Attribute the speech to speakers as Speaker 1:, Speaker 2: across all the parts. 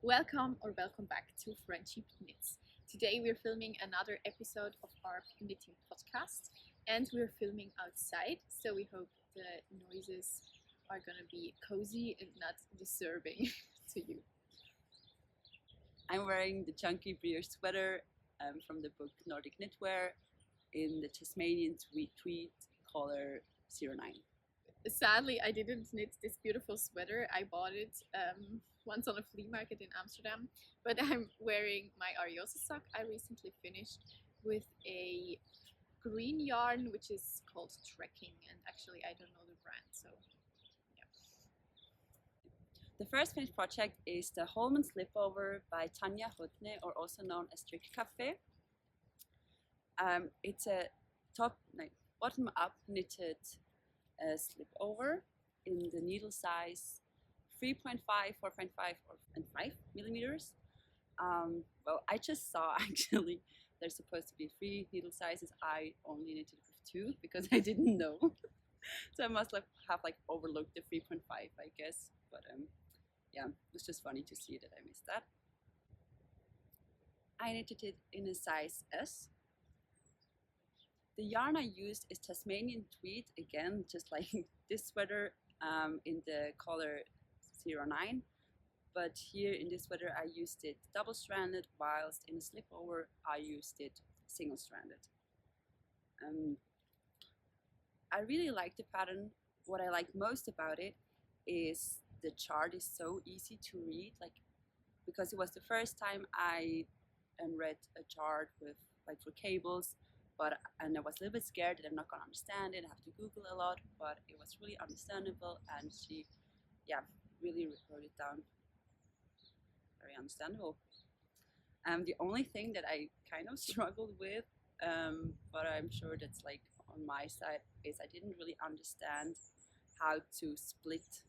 Speaker 1: Welcome back to friendsheepknits. Today we're filming another episode of our knitting podcast, and we're filming outside, so we hope the noises are gonna be cozy and not disturbing to you.
Speaker 2: I'm wearing the chunky Breer sweater from the book Nordic Knitwear in the Tasmanian tweed color 09.
Speaker 1: Sadly, I didn't knit this beautiful sweater. I bought it once on a flea market in Amsterdam, but I'm wearing my Ariosa sock I recently finished with a green yarn which is called Trekking, and actually I don't know the brand, so yeah.
Speaker 2: The first finished project is the Holmen slipover by Tanja Hutne, or also known as Trick Cafe. It's a bottom-up knitted slipover in the needle size 3.5, 4.5, and 5 millimeters. Well, I just saw actually there's supposed to be 3 needle sizes. I only knitted with 2 because I didn't know. So I must have overlooked the 3.5, I guess. But yeah, it was just funny to see that I missed that. I knitted it in a size S. The yarn I used is Tasmanian tweed, again, just like this sweater, in the color 09. But here in this sweater I used it double-stranded, whilst in the slipover I used it single-stranded. I really like the pattern. What I like most about it is the chart is so easy to read, because it was the first time I read a chart with for cables, and I was a little bit scared that I'm not gonna understand it. I have to Google a lot, but it was really understandable, and she, really wrote it down very understandable. The only thing that I kind of struggled with, but I'm sure that's on my side, is I didn't really understand how to split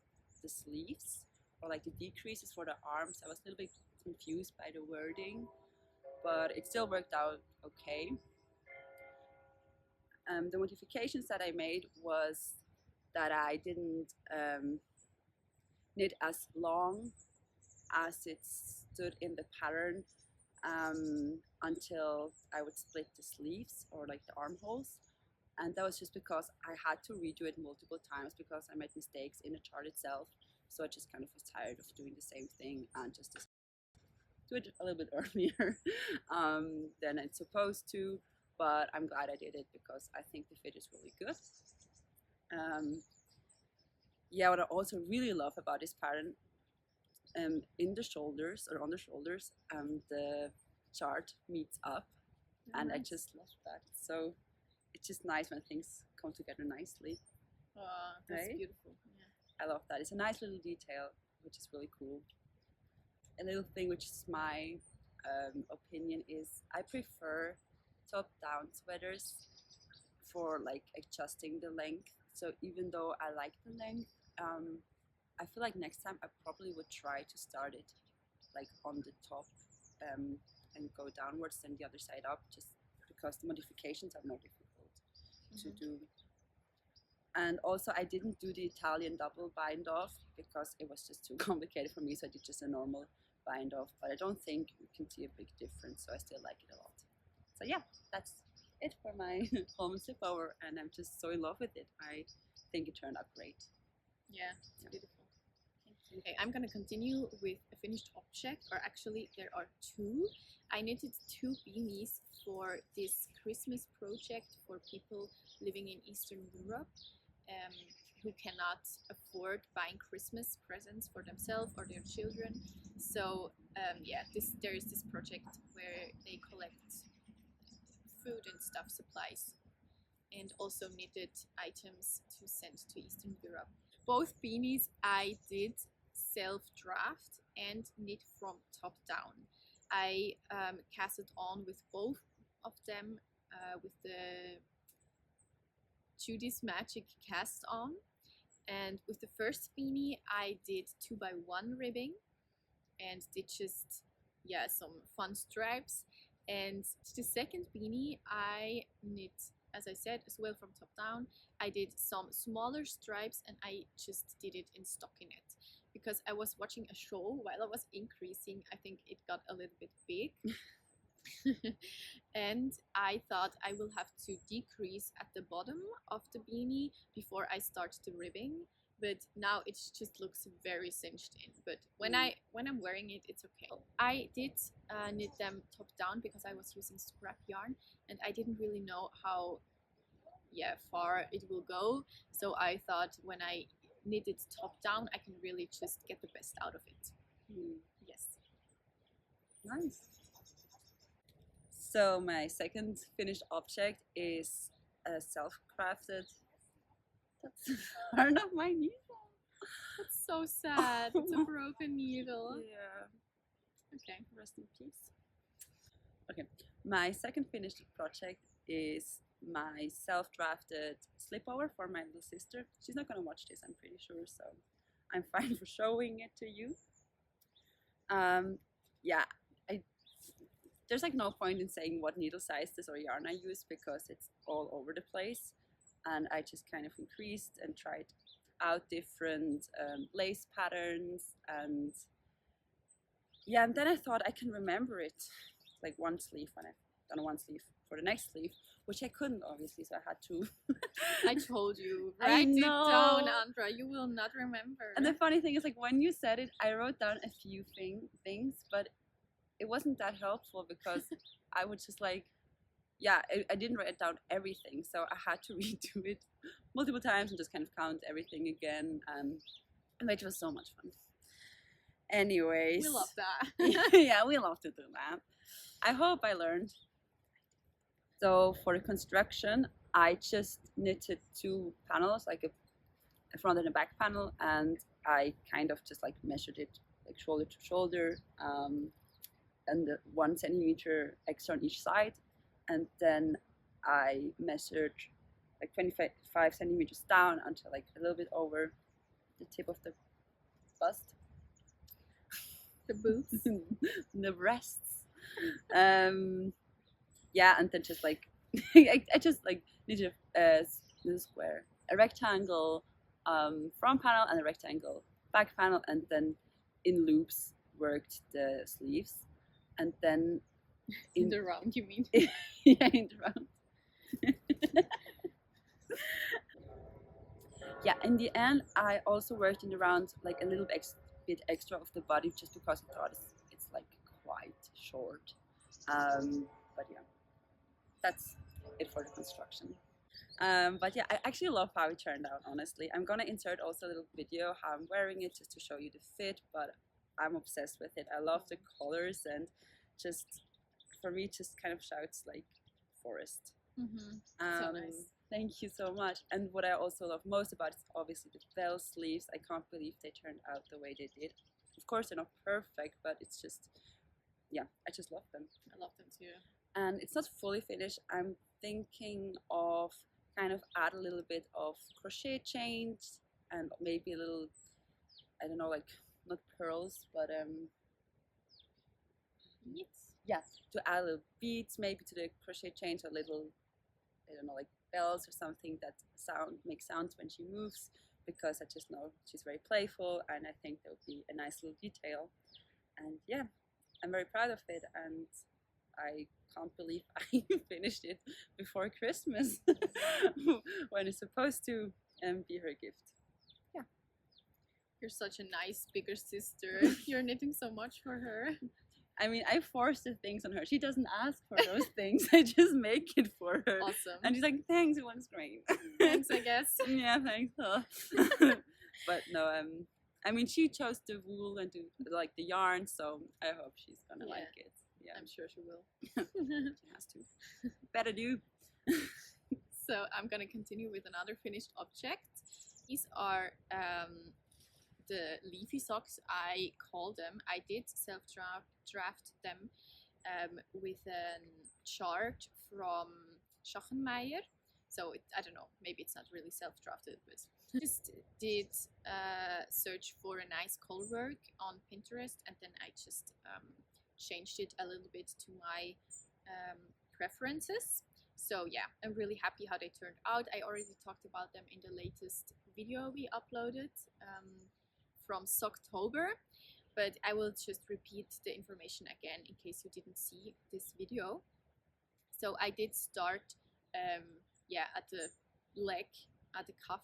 Speaker 2: the sleeves or the decreases for the arms. I was a little bit confused by the wording, but it still worked out okay. The modifications that I made was that I didn't knit as long as it stood in the pattern until I would split the sleeves or the armholes, and that was just because I had to redo it multiple times because I made mistakes in the chart itself. So I just kind of was tired of doing the same thing and just do it a little bit earlier than it's supposed to. But I'm glad I did it because I think the fit is really good. What I also really love about this pattern, in the shoulders or on the shoulders, the chart meets up, and nice. I just love that. So it's just nice when things come together nicely.
Speaker 1: Oh, that's right? Beautiful. Yeah.
Speaker 2: I love that. It's a nice little detail, which is really cool. A little thing which is my opinion is I prefer top-down sweaters for adjusting the length. So even though I like the length, I feel like next time I probably would try to start it on the top and go downwards, then the other side up, just because the modifications are more difficult to do. And also I didn't do the Italian double bind off because it was just too complicated for me, so I did just a normal bind off, but I don't think you can see a big difference, so I still like it a lot. So yeah, that's it for my Holmen slipover, and I'm just so in love with it. I think it turned out great.
Speaker 1: Yeah, it's beautiful. Okay, I'm gonna continue with a finished object, or actually there are 2. I knitted 2 beanies for this Christmas project for people living in Eastern Europe who cannot afford buying Christmas presents for themselves or their children. So there is this project where they collect food and stuff, supplies, and also knitted items to send to Eastern Europe. Both beanies I did self-draft and knit from top down. I casted on with both of them with the Judy's Magic cast on, and with the first beanie I did 2x1 ribbing and did just some fun stripes, and the second beanie I knit, as I said, as well from top down. I did some smaller stripes and I just did it in stockinette. because I was watching a show while I was increasing. I think it got a little bit big. And I thought I will have to decrease at the bottom of the beanie before I start the ribbing, but now it just looks very cinched in. But when I'm wearing it, it's okay. I did knit them top down because I was using scrap yarn and I didn't really know how far it will go, so I thought when I knit it top down I can really just get the best out of it. Yes.
Speaker 2: Nice. So my second finished object is a self-crafted, that's part of my needle.
Speaker 1: That's so sad. It's a broken needle.
Speaker 2: Yeah.
Speaker 1: Okay.
Speaker 2: Rest in peace. Okay, my second finished project is my self-drafted slipover for my little sister. She's not gonna watch this, I'm pretty sure, so I'm fine for showing it to you. Yeah, there's like no point in saying what needle sizes or yarn I use because it's all over the place, and I just kind of increased and tried out different lace patterns, and yeah, and then I thought I can remember it, like one sleeve when I've done one sleeve for the next sleeve, which I couldn't obviously, so I had to.
Speaker 1: I told you, write it down, Andra. You will not remember.
Speaker 2: And the funny thing is, like when you said it, I wrote down a few things, but it wasn't that helpful because I would just like, yeah, I didn't write down everything, so I had to redo it multiple times and just kind of count everything again, and which was so much fun. Anyways,
Speaker 1: we love that.
Speaker 2: Yeah, we love to do that. I hope I learned. So for the construction, I just knitted two panels, like a front and a back panel, and I kind of just like measured it like shoulder to shoulder, and 1 centimeter extra on each side, and then I measured like 25 centimeters down until like a little bit over the tip of the bust.
Speaker 1: The boobs.
Speaker 2: The breasts. Yeah, and then just like I just like knitted a square, a rectangle front panel and a rectangle back panel, and then in loops worked the sleeves, and then
Speaker 1: in the round, you mean?
Speaker 2: Yeah, in the round. Yeah, in the end I also worked in the round like a little bit extra of the body just because I thought it's like quite short, but yeah, that's it for the construction. But yeah, I actually love how it turned out, honestly. I'm gonna insert also a little video how I'm wearing it just to show you the fit, but I'm obsessed with it. I love the colors, and just for me it just kind of shouts like forest.
Speaker 1: So nice.
Speaker 2: Thank you so much. And what I also love most about it is obviously the bell sleeves. I can't believe they turned out the way they did. Of course they're not perfect, but it's just, yeah, I just love them.
Speaker 1: I love them too.
Speaker 2: And it's not fully finished. I'm thinking of kind of add a little bit of crochet chains and maybe a little, I don't know, like not pearls, but
Speaker 1: beads.
Speaker 2: Yeah, to add little beads maybe to the crochet chains, a little, I don't know, like bells or something that makes sounds when she moves, because I just know she's very playful, and I think that would be a nice little detail. And yeah, I'm very proud of it, and I can't believe I finished it before Christmas when it's supposed to be her gift. Yeah.
Speaker 1: You're such a nice bigger sister. You're knitting so much for her.
Speaker 2: I mean, I force the things on her. She doesn't ask for those things. I just make it for her.
Speaker 1: Awesome.
Speaker 2: And she's like, thanks, it looks great.
Speaker 1: Thanks, I guess.
Speaker 2: Yeah, thanks. But no, I mean, she chose the wool and like the yarn, so I hope she's gonna like it. Yeah,
Speaker 1: I'm sure she will.
Speaker 2: She has to. Better do.
Speaker 1: So I'm gonna continue with another finished object. These are the leafy socks, I call them. I did self-draft them with a chart from Schachenmayer. So I don't know, maybe it's not really self-drafted, but just did search for a nice color work on Pinterest, and then I just changed it a little bit to my preferences. So yeah, I'm really happy how they turned out. I already talked about them in the latest video we uploaded from Socktober, but I will just repeat the information again in case you didn't see this video. So I did start at the leg, at the cuff,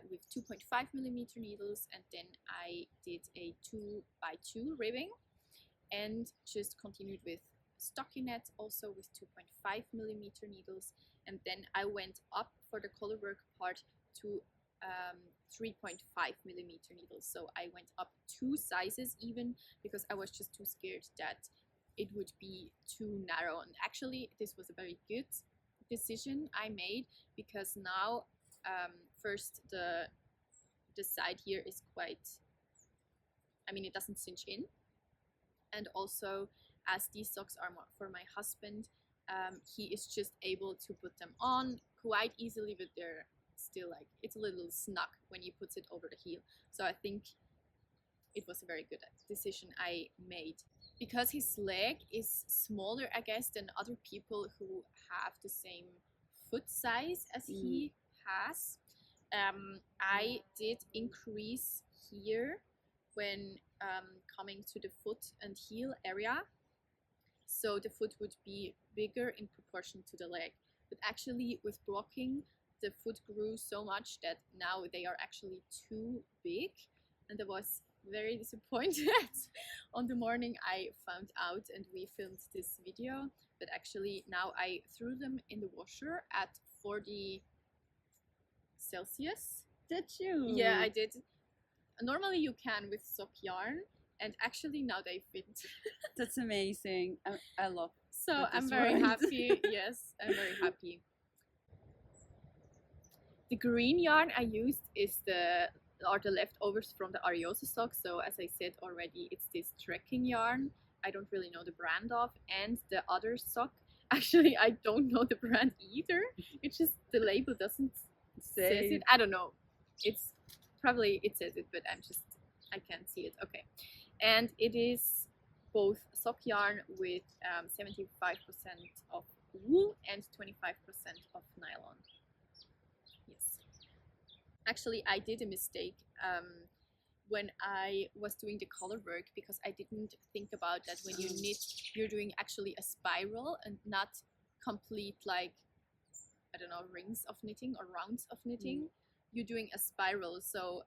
Speaker 1: with 2.5mm needles, and then I did a 2x2 ribbing and just continued with stockinette also with 2.5mm needles, and then I went up for the collarwork part to 3.5mm needles. So I went up 2 sizes even, because I was just too scared that it would be too narrow. And actually this was a very good decision I made, because now first the side here is quite, I mean, it doesn't cinch in, and also as these socks are more for my husband, he is just able to put them on quite easily, but they're still like, it's a little snug when he puts it over the heel. So I think it was a very good decision I made. Because his leg is smaller, I guess, than other people who have the same foot size as he has, I did increase here when coming to the foot and heel area, so the foot would be bigger in proportion to the leg. But actually with blocking, the foot grew so much that now they are actually too big, and I was very disappointed on the morning I found out and we filmed this video. But actually now I threw them in the washer at 40 Celsius.
Speaker 2: Did you?
Speaker 1: Yeah, I did. Normally you can with sock yarn, and actually now they fit.
Speaker 2: That's amazing. I love.
Speaker 1: So I'm very happy. Yes, I'm very happy. The green yarn I used are the leftovers from the Arioso sock. So as I said already, it's this trekking yarn. I don't really know the brand of, and the other sock, actually I don't know the brand either. It's just the label doesn't say it. I don't know. It's probably it says it, but I can't see it. Okay, and it is both sock yarn with 75% of wool and 25% of nylon. Yes. Actually, I did a mistake when I was doing the color work, because I didn't think about that when you knit, you're doing actually a spiral and not complete, like, I don't know, rings of knitting or rounds of knitting. You're doing a spiral. So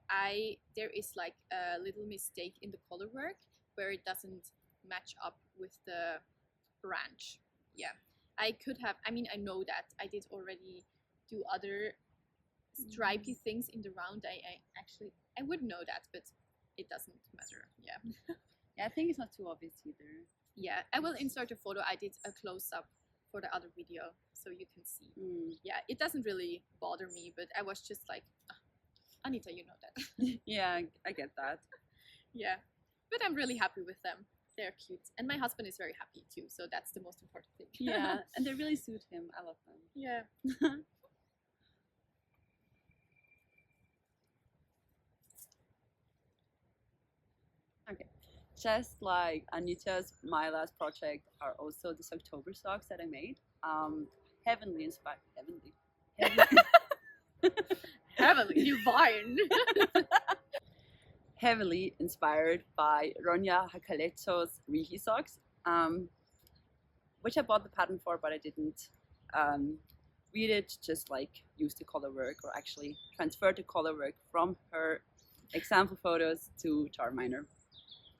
Speaker 1: there is like a little mistake in the color work where it doesn't match up with the branch. Yeah, I could have, I mean, I know that I did already do other stripy things in the round. I would know that, but it doesn't matter. Yeah.
Speaker 2: Yeah, I think it's not too obvious either.
Speaker 1: Yeah, I will insert a photo. I did a close-up for the other video, so you can see. Yeah, it doesn't really bother me, but I was just like, Anita, you know that.
Speaker 2: Yeah, I get that.
Speaker 1: Yeah, but I'm really happy with them. They're cute, and my husband is very happy too, so that's the most important thing.
Speaker 2: Yeah, and they really suit him. I love them.
Speaker 1: Yeah.
Speaker 2: Okay, just like Anita's, my last project are also the October socks that I made. Heavenly inspired.
Speaker 1: Heavenly divine.
Speaker 2: Heavily inspired by Ronja Hakaletso's rihii socks, which I bought the pattern for, but I didn't read it, just like use the color work, or actually transfer the color work from her example photos to Schachenmayer.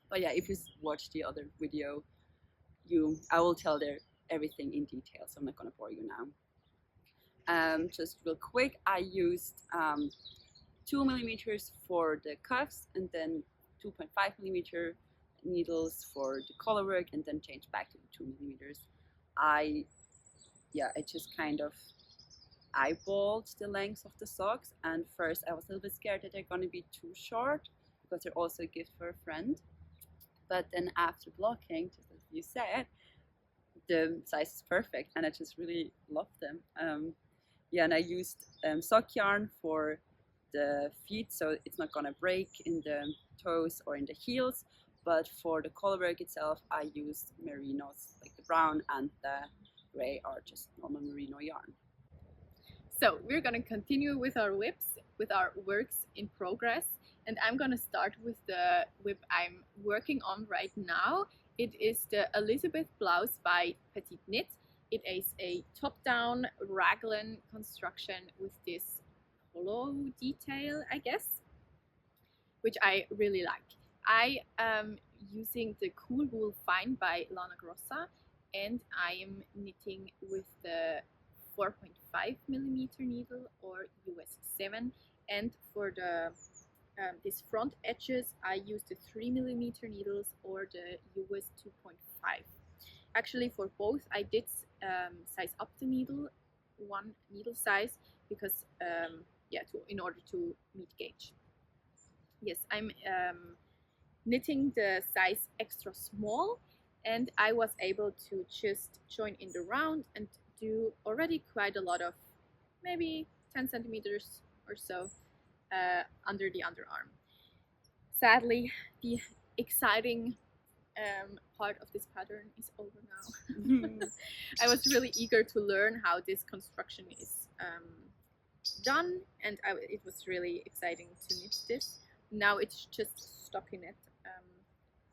Speaker 2: But yeah, if you watch the other video, I will tell there everything in detail, so I'm not gonna bore you now. Just real quick, I used 2mm for the cuffs, and then 2.5mm needles for the collar work, and then changed back to the 2mm. I just kind of eyeballed the length of the socks, and first I was a little bit scared that they're gonna be too short, because they're also a gift for a friend. But then after blocking, just as you said, the size is perfect, and I just really love them. Yeah, and I used sock yarn for the feet, so it's not gonna break in the toes or in the heels. But for the collar work itself, I used merinos, like the brown and the gray are just normal merino yarn.
Speaker 1: So we're gonna continue with our WIPs, with our works in progress, and I'm gonna start with the whip I'm working on right now. It is the Elisabeth Blouse by PetiteKnit. It is a top-down raglan construction with this hollow detail, I guess, which I really like. I am using the Cool Wool Fine by Lana Grossa, and I am knitting with the 4.5 millimeter needle or US 7, and for the these front edges I use the 3 millimeter needles or the US 2.5. Actually, for both I did size up the needle, one needle size, because yeah, in order to meet gauge. Yes, I'm knitting the size extra small, and I was able to just join in the round and do already quite a lot of, maybe 10 centimeters or so under the underarm. Sadly, the exciting part of this pattern is over now. I was really eager to learn how this construction is done, and it was really exciting to knit this. Now it's just stockinette,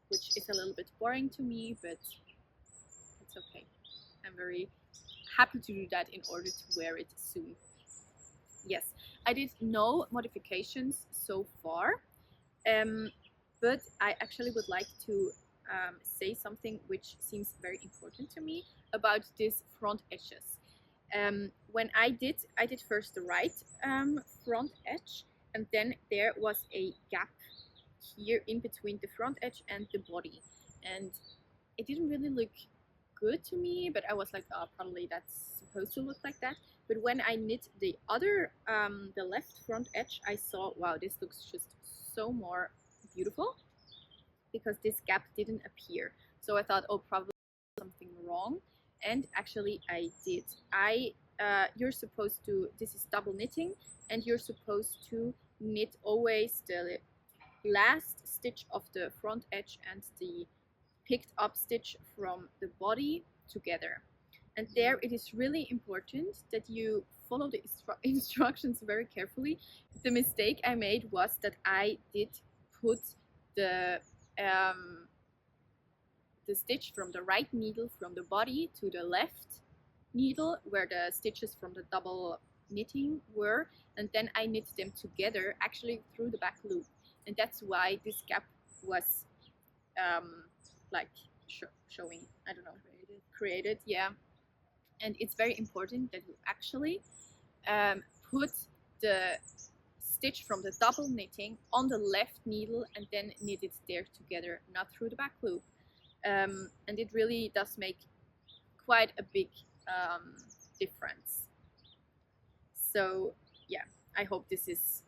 Speaker 1: which is a little bit boring to me, but it's okay. I'm very happy to do that in order to wear it soon. Yes, I did no modifications so far, but I actually would like to say something which seems very important to me about these front edges. When I did first the right front edge, and then there was a gap here in between the front edge and the body, and it didn't really look good to me, but I was like, oh, probably that's supposed to look like that. But when I knit the other, the left front edge, I saw, wow, this looks just so more beautiful, because this gap didn't appear. So I thought, oh, probably something wrong, and actually I did. You're supposed to, this is double knitting, and you're supposed to knit always the last stitch of the front edge and the picked up stitch from the body together. And there it is really important that you follow the instructions very carefully. The mistake I made was that I did put the stitch from the right needle from the body to the left needle where the stitches from the double knitting were, and then I knit them together actually through the back loop, and that's why this gap was like showing, I don't know, created, yeah. And it's very important that you actually put the stitch from the double knitting on the left needle and then knit it there together, not through the back loop. And it really does make quite a big difference. So yeah, I hope this is,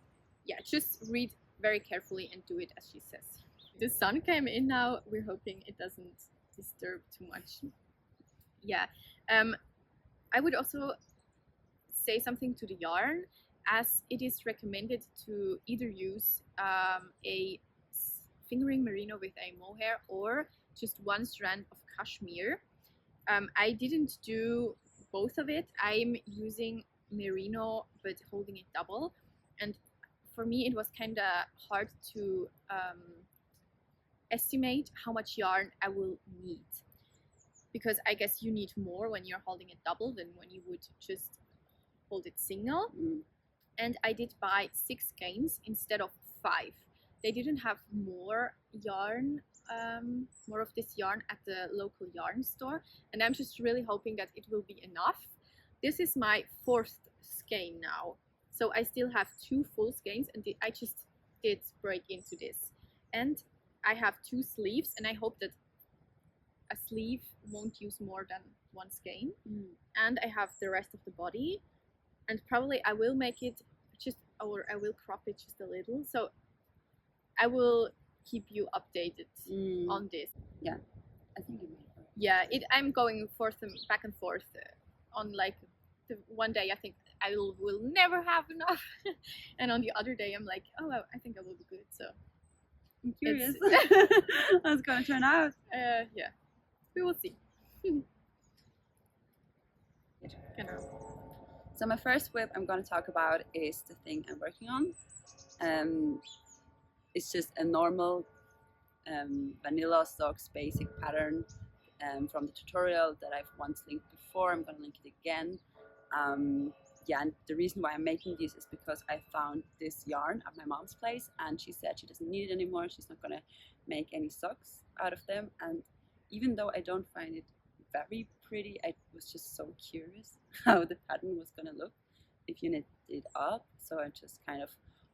Speaker 1: yeah, just read very carefully and do it as she says. The sun came in now, we're hoping it doesn't disturb too much. Yeah, I would also say something to the yarn, as it is recommended to either use a fingering merino with a mohair or just one strand of cashmere. I didn't do both of it. I'm using merino but holding it double, and for me it was kind of hard to estimate how much yarn I will need, because I guess you need more when you're holding it double than when you would just hold it single. And I did buy 6 skeins instead of 5. They didn't have more yarn, more of this yarn at the local yarn store, and I'm just really hoping that it will be enough. This is my 4th skein now, so I still have 2 full skeins, and I just did break into this. And I have 2 sleeves, and I hope that a sleeve won't use more than 1 skein. And I have the rest of the body, and probably I will make it just, or I will crop it just a little, so I will keep you updated on this.
Speaker 2: Yeah, I think you made it.
Speaker 1: Yeah, I'm going back and forth on, like, the one day I think I will never have enough, and on the other day I'm like, oh, I think I will be good. So
Speaker 2: I'm curious how it's going to turn out.
Speaker 1: Yeah, we will see.
Speaker 2: So my first whip I'm going to talk about is the thing I'm working on. it's just a normal vanilla socks basic pattern from the tutorial that I've once linked before. I'm gonna link it again. Yeah, and the reason why I'm making these is because I found this yarn at my mom's place, and she said she doesn't need it anymore. She's not gonna make any socks out of them. And even though I don't find it very pretty, I was just so curious how the pattern was gonna look if you knit it up. So I just kind of,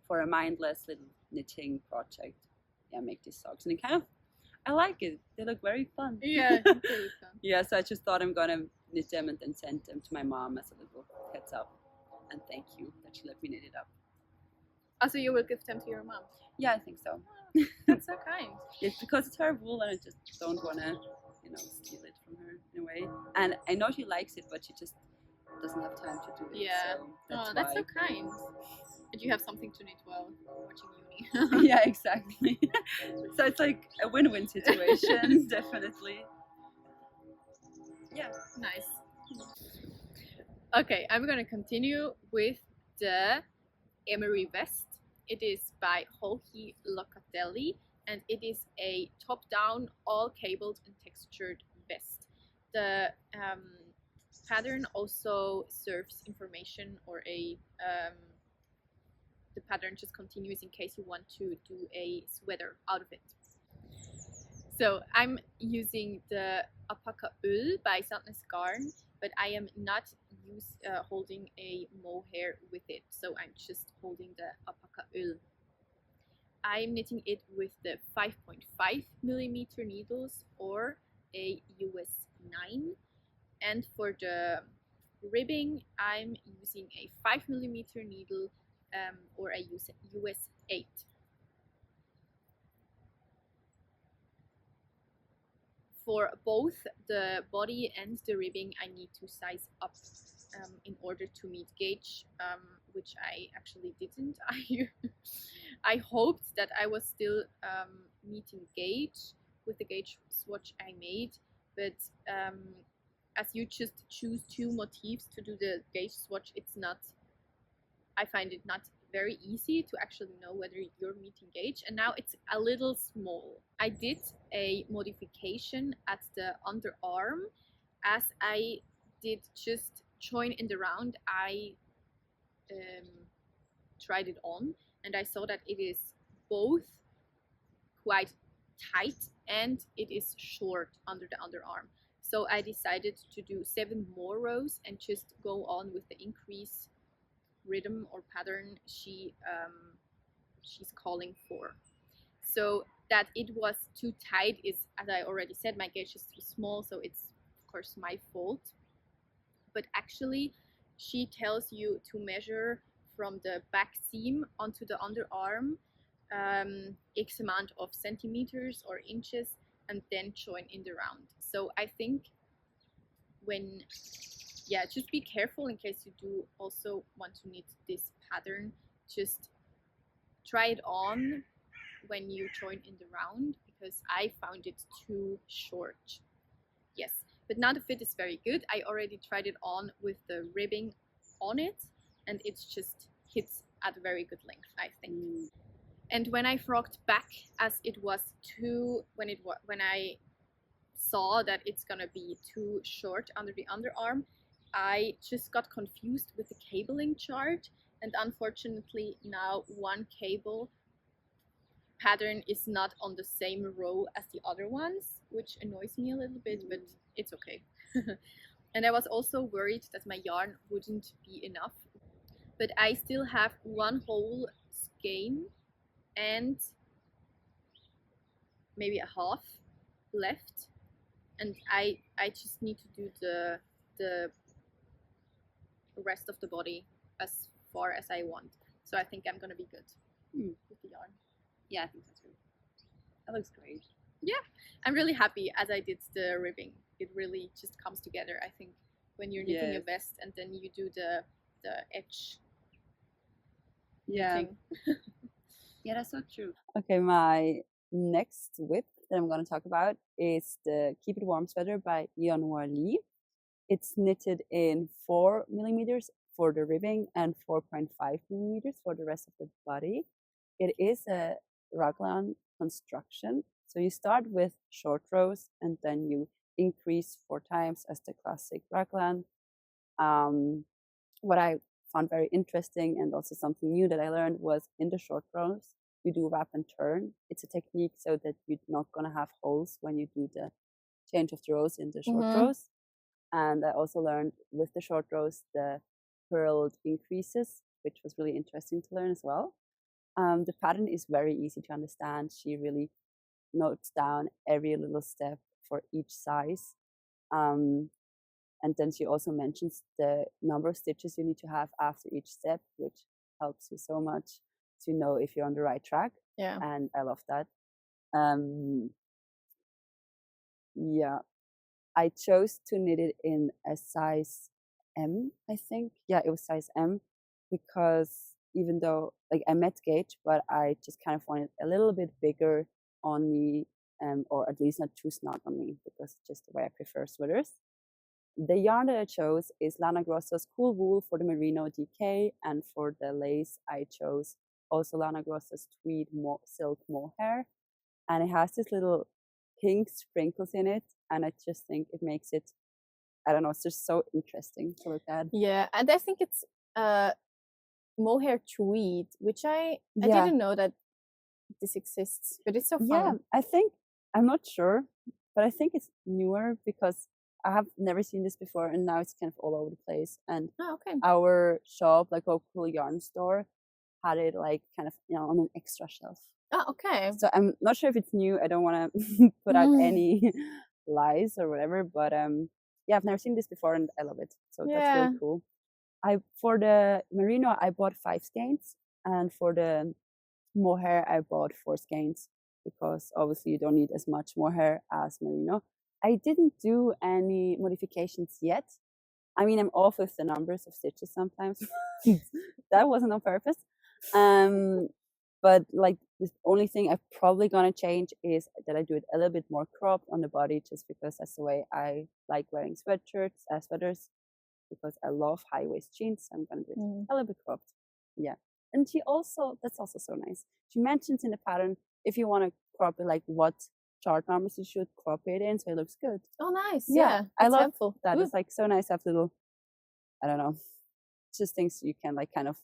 Speaker 2: for a mindless little knitting project, yeah, make these socks, and it kind of, I like it. They look very fun.
Speaker 1: Yeah, really fun.
Speaker 2: Yeah, so I just thought I'm gonna knit them and then send them to my mom as a little heads up. And thank you that she let me knit it up.
Speaker 1: Also, you will give them to your mom?
Speaker 2: Yeah, I think so.
Speaker 1: That's so kind.
Speaker 2: It's because it's her wool, and I just don't wanna, steal it from her in a way. And I know she likes it, but she just doesn't have time to do it.
Speaker 1: Yeah.
Speaker 2: So
Speaker 1: that's so kind. And you have something to knit while watching uni.
Speaker 2: Yeah, exactly. So it's like a win-win situation, definitely. Yeah.
Speaker 1: Nice. Okay, I'm gonna continue with the Emery vest. It is by Holmen Locatelli, and it is a top-down, all cabled and textured vest. The pattern also serves information, or the pattern just continues in case you want to do a sweater out of it. So I'm using the alpaca Öl by Sandnes Garn, but I am not holding a mohair with it. So I'm just holding the alpaca Öl. I'm knitting it with the 5.5 millimeter needles or a US 9. And for the ribbing, I'm using a 5 millimeter needle or a US 8. For both the body and the ribbing, I need to size up in order to meet gauge, which I actually didn't. I hoped that I was still meeting gauge with the gauge swatch I made, but as you just choose two motifs to do the gauge swatch, I find it not very easy to actually know whether you're meeting gauge, and now it's a little small. I did a modification at the underarm. As I did just join in the round, I tried it on, and I saw that it is both quite tight and it is short under the underarm. So I decided to do 7 more rows and just go on with the increase rhythm or pattern she's calling for. So that it was too tight is, as I already said, my gauge is too small, so it's of course my fault. But actually she tells you to measure from the back seam onto the underarm X amount of centimeters or inches, and then join in the round. So I think just be careful in case you do also want to knit this pattern. Just try it on when you join in the round, because I found it too short. Yes, but now the fit is very good. I already tried it on with the ribbing on it, and it's just hits at a very good length, I think. And when I frogged back, as it was when I saw that it's gonna be too short under the underarm, I just got confused with the cabling chart, and unfortunately now one cable pattern is not on the same row as the other ones, which annoys me a little bit, but it's okay. And I was also worried that my yarn wouldn't be enough, but I still have one whole skein and maybe a half left, and I just need to do the rest of the body as far as I want. So I think I'm gonna be good with the yarn.
Speaker 2: Yeah, I think that's good. That looks great.
Speaker 1: Yeah, I'm really happy as I did the ribbing. It really just comes together, I think, when you're knitting a vest and then you do the edge knitting.
Speaker 2: Yeah, that's so true. Okay, my next whip that I'm going to talk about is the Keep It Warm sweater by Yeonwha Lee. It's knitted in 4 millimeters for the ribbing and 4.5 millimeters for the rest of the body. It is a raglan construction. So you start with short rows and then you increase 4 times as the classic raglan. What I found very interesting and also something new that I learned was in the short rows, you do wrap and turn. It's a technique so that you're not going to have holes when you do the change of the rows in the short rows. And I also learned with the short rows, the purled increases, which was really interesting to learn as well. The pattern is very easy to understand. She really notes down every little step for each size. And then she also mentions the number of stitches you need to have after each step, which helps you so much to know if you're on the right track.
Speaker 1: Yeah.
Speaker 2: And I love that. Yeah, I chose to knit it in a size M, I think. Yeah, it was size M, because even though like I met gauge, but I just kind of wanted a little bit bigger on me, or at least not too snug on me, because it's just the way I prefer sweaters. The yarn that I chose is Lana Grosso's Cool Wool for the Merino DK, and for the lace I chose also Lana Grosso's Tweed Silk Mohair, and it has this little pink sprinkles in it, and I just think it makes it, I don't know, it's just so interesting to look at.
Speaker 1: Yeah, and I think it's mohair tweed, which I didn't know that this exists, but it's so fun.
Speaker 2: Yeah, I think, I'm not sure, but I think it's newer because I have never seen this before, and now it's kind of all over the place. And our shop, like local yarn store, had it like kind of, you know, on an extra shelf.
Speaker 1: Oh, okay.
Speaker 2: So I'm not sure if it's new. I don't want to put out any lies or whatever, but yeah, I've never seen this before and I love it. So that's really cool. For the merino, I bought 5 skeins, and for the mohair, I bought 4 skeins, because obviously you don't need as much mohair as merino. I didn't do any modifications yet. I mean, I'm off with the numbers of stitches sometimes. That wasn't on purpose. But like the only thing I'm probably gonna change is that I do it a little bit more cropped on the body, just because that's the way I like wearing sweaters, because I love high waist jeans. So I'm gonna do it a little bit cropped. Yeah. And that's also so nice. She mentions in the pattern, if you want to crop it, like what chart numbers you should crop it in, so it looks good.
Speaker 1: Oh, nice. Yeah,
Speaker 2: I love
Speaker 1: helpful.
Speaker 2: that. It's like so nice to have little, I don't know, just things you can like kind of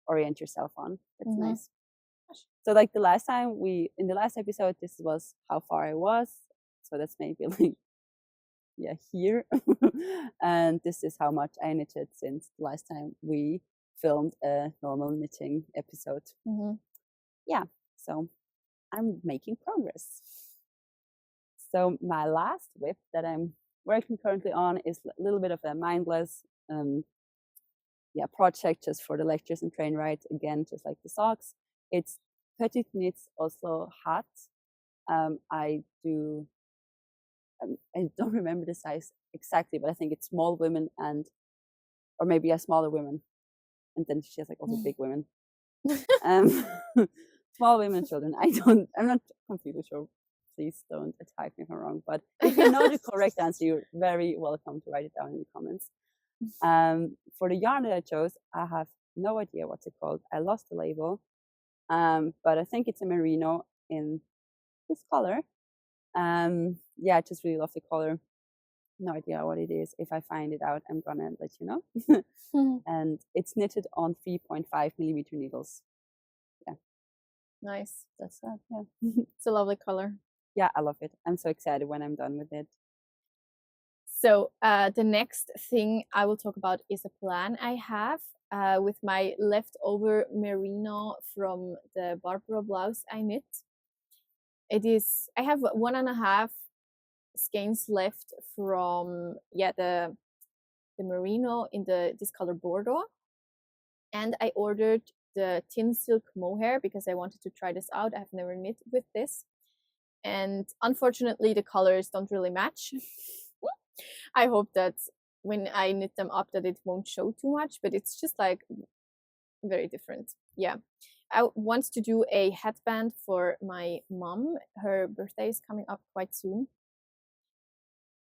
Speaker 2: orient yourself on. It's nice. So like in the last episode, this was how far I was. So that's maybe like, yeah, here. And this is how much I knitted since the last time we filmed a normal knitting episode. Yeah, so I'm making progress. So my last whip that I'm working currently on is a little bit of a mindless project just for the lectures and train rides. Again, just like the socks. It's PetiteKnit's also hat. I don't remember the size exactly, but I think it's small women or maybe a smaller women. And then she has like also big women. Small women, children. I'm not completely sure. Please don't attack me if I'm wrong. But if you know the correct answer, you're very welcome to write it down in the comments. For the yarn that I chose, I have no idea what's it called. I lost the label. But I think it's a merino in this color. Yeah, I just really love the color. No idea what it is. If I find it out, I'm gonna let you know. And it's knitted on 3.5 millimeter needles. Yeah.
Speaker 1: Nice.
Speaker 2: That's that. Yeah.
Speaker 1: It's a lovely color.
Speaker 2: Yeah, I love it. I'm so excited when I'm done with it.
Speaker 1: So the next thing I will talk about is a plan I have with my leftover merino from the Barbara blouse I knit. I have 1.5 skeins left from the merino in this color Bordeaux, and I ordered the tin silk mohair because I wanted to try this out. I have never knit with this, and unfortunately the colors don't really match. I hope that when I knit them up that it won't show too much, but it's just like very different. Yeah, I want to do a headband for my mom. Her birthday is coming up quite soon.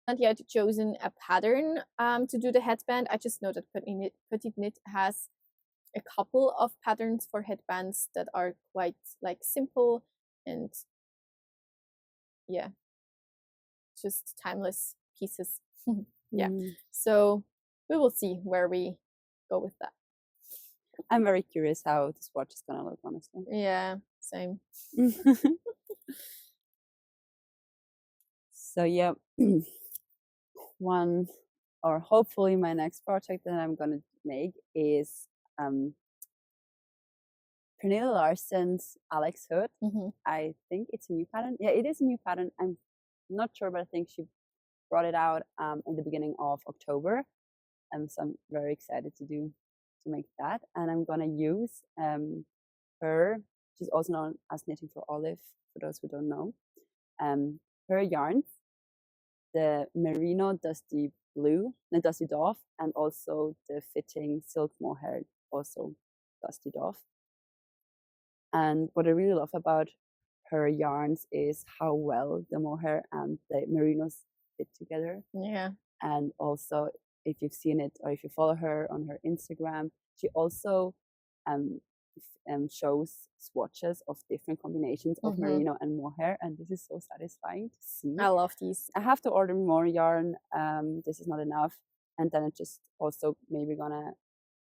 Speaker 1: Not yet chosen a pattern to do the headband. I just know that PetiteKnit has a couple of patterns for headbands that are quite like simple and yeah, just timeless pieces. Yeah. So we will see where we go with that.
Speaker 2: I'm very curious how this watch is gonna look, honestly.
Speaker 1: Yeah, same.
Speaker 2: So yeah, one, or hopefully my next project that I'm gonna make is Pernille Larson's Alex Hood. I think it's a new pattern. Yeah, it is a new pattern. I'm not sure, but I think she brought it out in the beginning of October. So I'm very excited to make that. And I'm gonna use her. She's also known as Knitting for Olive, for those who don't know. Her yarns, the Merino Dusty Blue, the Dusty Dove, and also the fitting silk mohair, also Dusty Dove. And what I really love about her yarns is how well the mohair and the merinos fit together.
Speaker 1: Yeah.
Speaker 2: And also, if you've seen it or if you follow her on her Instagram, she also shows swatches of different combinations of merino and mohair, and this is so satisfying to see.
Speaker 1: I love these.
Speaker 2: I have to order more yarn. This is not enough, and then I just also maybe gonna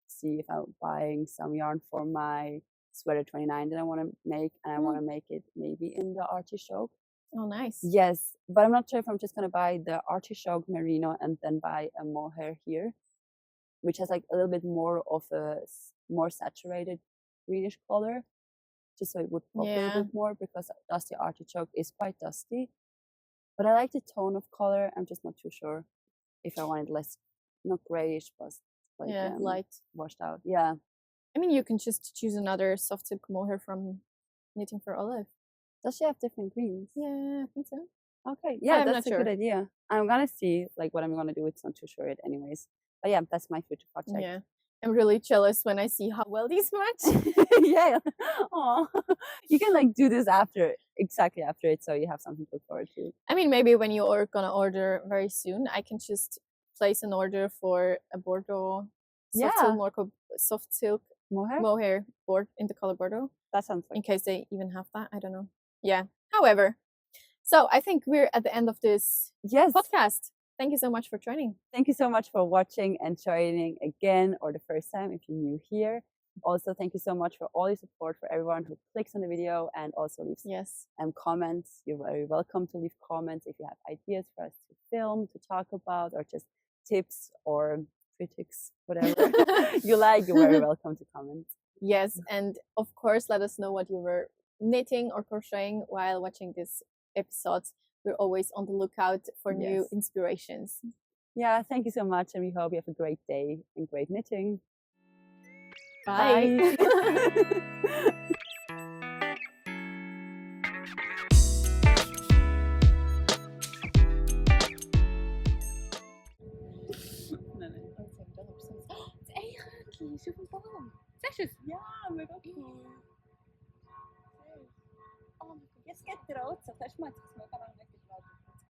Speaker 2: see if I'm buying some yarn for my sweater 29 that I want to make, and I want to make it maybe in the artichoke.
Speaker 1: Oh, nice.
Speaker 2: Yes, but I'm not sure if I'm just gonna buy the artichoke merino and then buy a mohair here, which has like a little bit more of a more saturated greenish color, just so it would pop a little bit more, because Dusty Artichoke is quite dusty. But I like the tone of color. I'm just not too sure if I want it less, not grayish, but like
Speaker 1: light,
Speaker 2: washed out. Yeah.
Speaker 1: I mean, you can just choose another soft silk mohair from Knitting for Olive.
Speaker 2: Does she have different greens?
Speaker 1: Yeah, I think so.
Speaker 2: Okay, yeah, that's a good idea. I'm gonna see like what I'm gonna do. It's not too sure yet, anyways. But yeah, that's my future project.
Speaker 1: Yeah, I'm really jealous when I see how well these match.
Speaker 2: Yeah. Oh, you can like do this exactly after it, so you have something to look forward to. I
Speaker 1: mean, maybe when you are gonna order very soon, I can just place an order for a Bordeaux soft silk mohair board in the color Bordeaux.
Speaker 2: That sounds like,
Speaker 1: in case they even have that. I don't know. Yeah. However, so I think we're at the end of this podcast. Thank you so much for joining.
Speaker 2: Thank you so much for watching and joining again, or the first time if you're new here. Also, thank you so much for all your support, for everyone who clicks on the video and also leaves comments. You're very welcome to leave comments if you have ideas for us to film, to talk about, or just tips or critics, whatever you like. You're very welcome to comment.
Speaker 1: Yes, and of course, let us know what you were knitting or crocheting while watching this episode. We're always on the lookout for new inspirations.
Speaker 2: Yeah, thank you so much, and we hope you have a great day and great knitting.
Speaker 1: Bye.
Speaker 2: Ja, mega cool. Oh, jetzt geht der Rot, so kannst du mal jetzt mega lang weg.